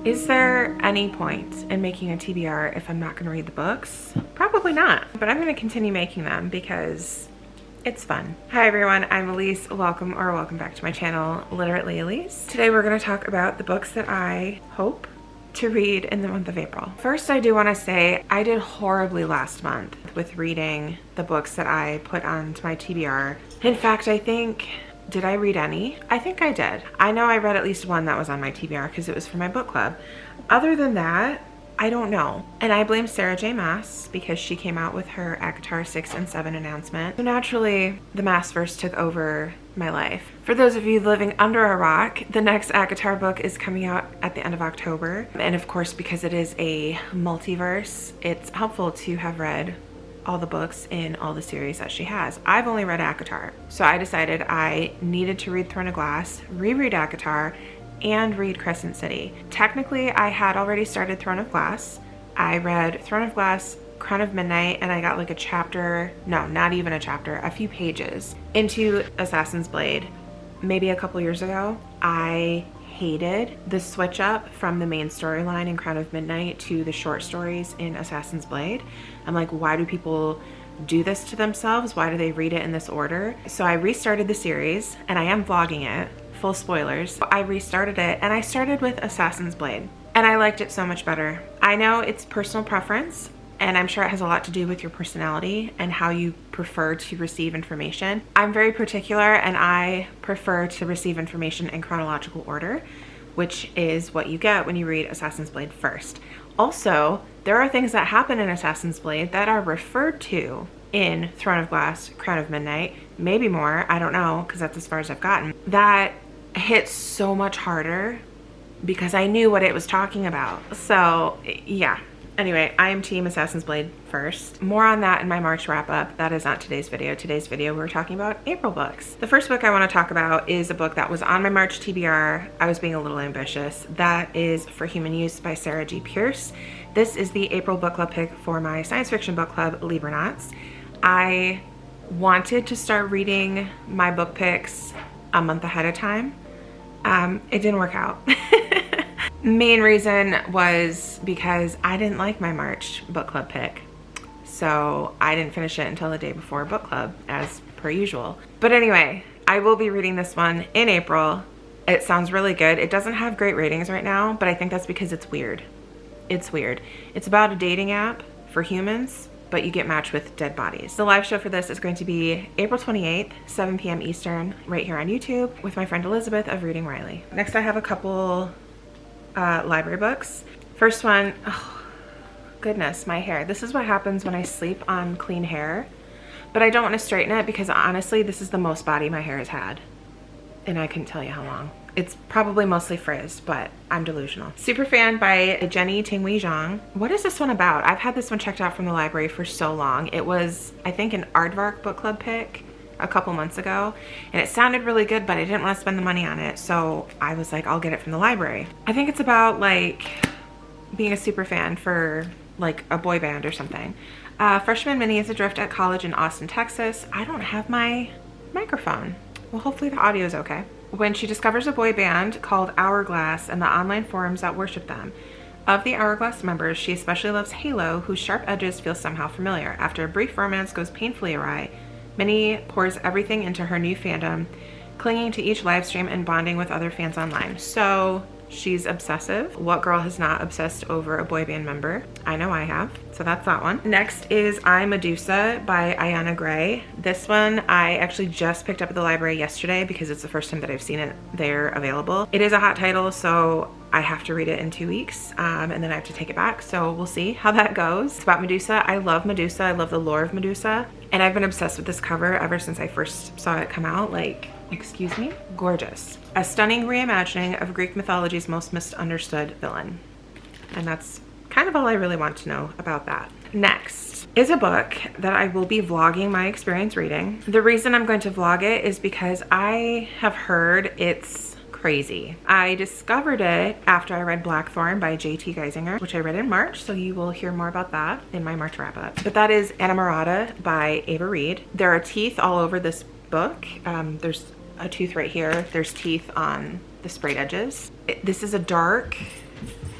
Is there any point in making a TBR if I'm not going to read the books? Probably not, but I'm going to continue making them because it's fun. Hi everyone, I'm Elise. Welcome back to my channel, Literally Elise. Today we're going to talk about the books that I hope to read in the month of April. First, I do want to say I did horribly last month with reading the books that I put onto my TBR. In fact, did I read any? I think I did. I know I read at least one that was on my TBR because it was for my book club. Other than that, I don't know. And I blame Sarah J. Maas because she came out with her ACOTAR 6 and 7 announcement. So naturally, the Maasverse took over my life. For those of you living under a rock, the next ACOTAR book is coming out at the end of October. And of course, because it is a multiverse, it's helpful to have read all the books in all the series that she has. I've only read ACOTAR. So I decided I needed to read Throne of Glass, reread ACOTAR, and read Crescent City. Technically, I had already started Throne of Glass. I read Throne of Glass, Crown of Midnight, and I got like a chapter, no, not even a chapter, a few pages into Assassin's Blade maybe a couple years ago. I hated the switch up from the main storyline in Crown of Midnight to the short stories in Assassin's Blade. I'm like, why do people do this to themselves? Why do they read it in this order? So I restarted the series, and I am vlogging it. Full spoilers. I restarted it and I started with Assassin's Blade and I liked it so much better. I know it's personal preference and I'm sure it has a lot to do with your personality and how you prefer to receive information. I'm very particular and I prefer to receive information in chronological order, which is what you get when you read Assassin's Blade first. Also, there are things that happen in Assassin's Blade that are referred to in Throne of Glass, Crown of Midnight, maybe more, I don't know, because that's as far as I've gotten, that hit so much harder because I knew what it was talking about. So yeah, anyway, I am team Assassin's Blade first. More on that in my March wrap up. That is not today's video. Today's video we're talking about April books. The first book I want to talk about is a book that was on my March TBR. I was being a little ambitious. That is For Human Use by Sarah G. Pierce. This is the April book club pick for my science fiction book club, Libernauts. I wanted to start reading my book picks a month ahead of time. It didn't work out. Main reason was because I didn't like my March book club pick. So I didn't finish it until the day before book club, as per usual. But anyway, I will be reading this one in April. It sounds really good. It doesn't have great ratings right now, but I think that's because it's weird. It's weird. It's about a dating app for humans, but you get matched with dead bodies. The live show for this is going to be April 28th, 7 p.m. Eastern, right here on YouTube with my friend Elizabeth of Reading Riley. Next, I have a couple library books. First one, oh goodness, my hair. This is what happens when I sleep on clean hair, but I don't want to straighten it because honestly, this is the most body my hair has had, and I couldn't tell you how long. It's probably mostly frizzed, but I'm delusional. Superfan by Jenny Tingwei Zhang. What is this one about? I've had this one checked out from the library for so long. It was, I think, an Aardvark book club pick a couple months ago, and it sounded really good, but I didn't want to spend the money on it, so I was like, I'll get it from the library. I think it's about like being a super fan for like a boy band or something. Freshman Minnie is adrift at college in Austin, Texas. I don't have my microphone. Well, hopefully the audio is okay. When she discovers a boy band called Hourglass and the online forums that worship them. Of the Hourglass members, she especially loves Halo, whose sharp edges feel somehow familiar. After a brief romance goes painfully awry, Minnie pours everything into her new fandom, clinging to each live stream and bonding with other fans online. So she's obsessive. What girl has not obsessed over a boy band member? I know I have. So that's that one. Next is I, Medusa by Ayana Gray. This one I actually just picked up at the library yesterday because it's the first time that I've seen it there available. It is a hot title, so I have to read it in 2 weeks and then I have to take it back. So we'll see how that goes. It's about Medusa. I love Medusa. I love the lore of Medusa. And I've been obsessed with this cover ever since I first saw it come out. Like, excuse me? Gorgeous. A stunning reimagining of Greek mythology's most misunderstood villain. And that's kind of all I really want to know about that. Next is a book that I will be vlogging my experience reading. The reason I'm going to vlog it is because I have heard it's crazy. I discovered it after I read Blackthorn by J.T. Geisinger, which I read in March, so you will hear more about that in my March wrap up. But that is Innamorata by Ava Reed. There are teeth all over this book. There's a tooth right here. There's teeth on the sprayed edges. This is a dark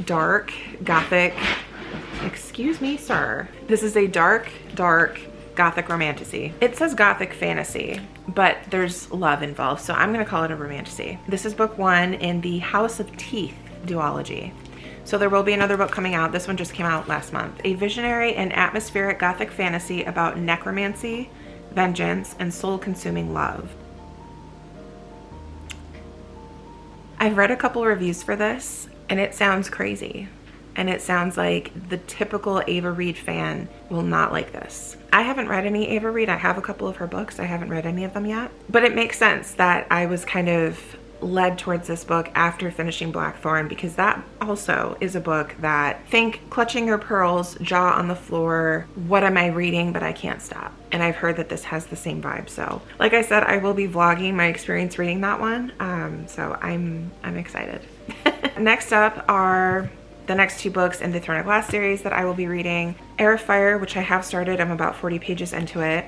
dark, gothic, excuse me, sir. This is a dark, gothic romantasy. It says gothic fantasy, but there's love involved, so I'm gonna call it a romantasy. This is book 1 in the House of Teeth duology. So there will be another book coming out. This one just came out last month. A visionary and atmospheric gothic fantasy about necromancy, vengeance, and soul-consuming love. I've read a couple reviews for this, and it sounds crazy. And it sounds like the typical Ava Reid fan will not like this. I haven't read any Ava Reid. I have a couple of her books. I haven't read any of them yet. But it makes sense that I was kind of led towards this book after finishing Blackthorn, because that also is a book that, think Clutching Your Pearls, jaw on the floor, what am I reading, but I can't stop. And I've heard that this has the same vibe. So like I said, I will be vlogging my experience reading that one. So I'm excited. Next up are the next 2 books in the Throne of Glass series that I will be reading. Air of Fire, which I have started. I'm about 40 pages into it.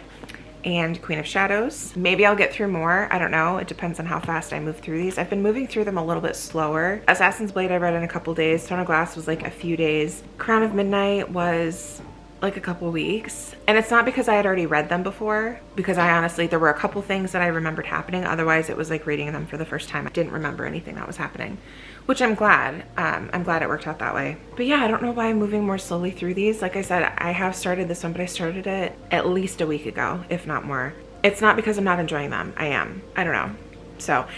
And Queen of Shadows. Maybe I'll get through more. I don't know. It depends on how fast I move through these. I've been moving through them a little bit slower. Assassin's Blade I read in a couple days. Throne of Glass was like a few days. Crown of Midnight was like a couple weeks. And it's not because I had already read them before, because I honestly, there were a couple things that I remembered happening. Otherwise it was like reading them for the first time. I didn't remember anything that was happening, which I'm glad. I'm glad it worked out that way. But yeah, I don't know why I'm moving more slowly through these. Like I said, I have started this one, but I started it at least a week ago, if not more. It's not because I'm not enjoying them. I am. I don't know. So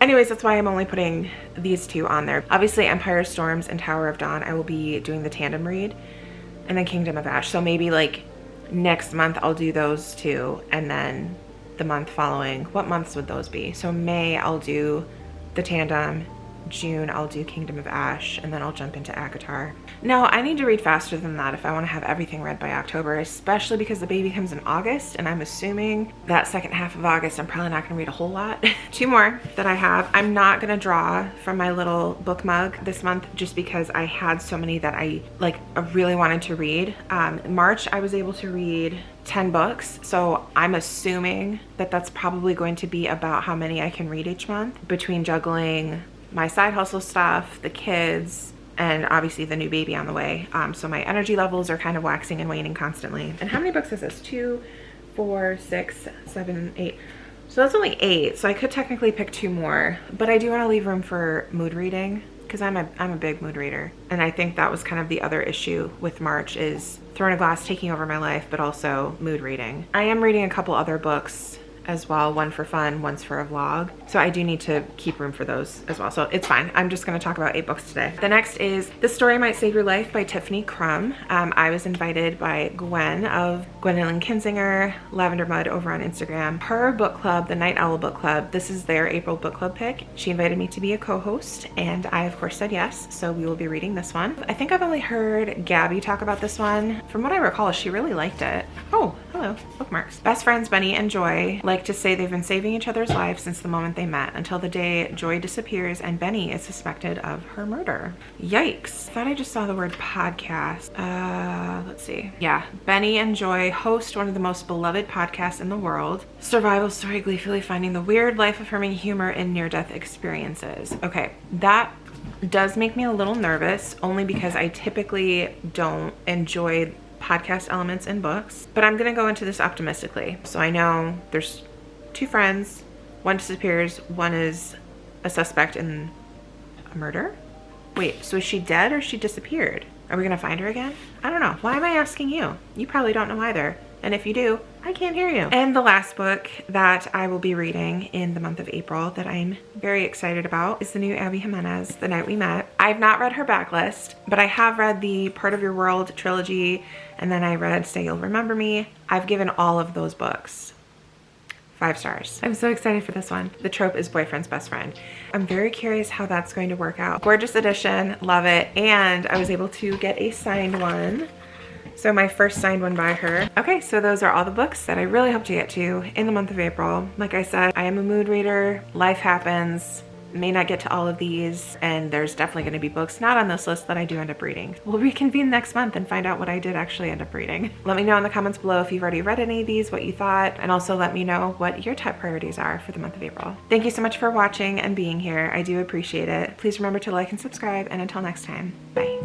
anyways, that's why I'm only putting these 2 on there. Obviously Empire Storms and Tower of Dawn, I will be doing the tandem read. And then Kingdom of Ash. So maybe like next month I'll do those 2, and then the month following, what months would those be? So May I'll do the tandem, June I'll do Kingdom of Ash, and then I'll jump into ACOTAR. No, I need to read faster than that if I want to have everything read by October, especially because the baby comes in August, and I'm assuming that second half of August I'm probably not going to read a whole lot. 2 more that I have. I'm not going to draw from my little book mug this month just because I had so many that I really wanted to read. March I was able to read 10 books, so I'm assuming that that's probably going to be about how many I can read each month between juggling my side hustle stuff, the kids, and obviously the new baby on the way. So my energy levels are kind of waxing and waning constantly. And how many books is this? 2, 4, 6, 7, 8. So that's only 8. So I could technically pick 2 more, but I do want to leave room for mood reading because I'm a big mood reader. And I think that was kind of the other issue with March, is Throne of Glass taking over my life, but also mood reading. I am reading a couple other books as well, one for fun, one's for a vlog. So I do need to keep room for those as well. So it's fine. I'm just going to talk about 8 books today. The next is The Story Might Save Your Life by Tiffany Crum. I was invited by Gwen of Gwendolyn Kinzinger, Lavender Mud over on Instagram. Her book club, the Night Owl Book Club, this is their April book club pick. She invited me to be a co-host, and I of course said yes. So we will be reading this one. I think I've only heard Gabby talk about this one. From what I recall, she really liked it. Oh, hello, bookmarks. Best friends Benny and Joy like to say they've been saving each other's lives since the moment they met, until the day Joy disappears and Benny is suspected of her murder. Yikes. Thought I just saw the word podcast. Let's see. Yeah, Benny and Joy host one of the most beloved podcasts in the world. Survival story, gleefully finding the weird, life-affirming humor in near-death experiences. Okay, that does make me a little nervous, only because I typically don't enjoy podcast elements in books, but I'm gonna go into this optimistically. So I know there's 2 friends, one disappears, one is a suspect in a murder. Wait, so is she dead or she disappeared? Are we gonna find her again? I don't know. Why am I asking you? You probably don't know either. And if you do, I can't hear you. And the last book that I will be reading in the month of April that I'm very excited about is the new Abby Jimenez, The Night We Met. I've not read her backlist, but I have read the Part of Your World trilogy, and then I read Say You'll Remember Me. I've given all of those books 5 stars. I'm so excited for this one. The trope is boyfriend's best friend. I'm very curious how that's going to work out. Gorgeous edition, love it. And I was able to get a signed one. So my first signed one by her. Okay, so those are all the books that I really hope to get to in the month of April. Like I said, I am a mood reader. Life happens. May not get to all of these, and there's definitely going to be books not on this list that I do end up reading. We'll reconvene next month and find out what I did actually end up reading. Let me know in the comments below if you've already read any of these, what you thought, and also let me know what your top priorities are for the month of April. Thank you so much for watching and being here. I do appreciate it. Please remember to like and subscribe, and until next time, bye.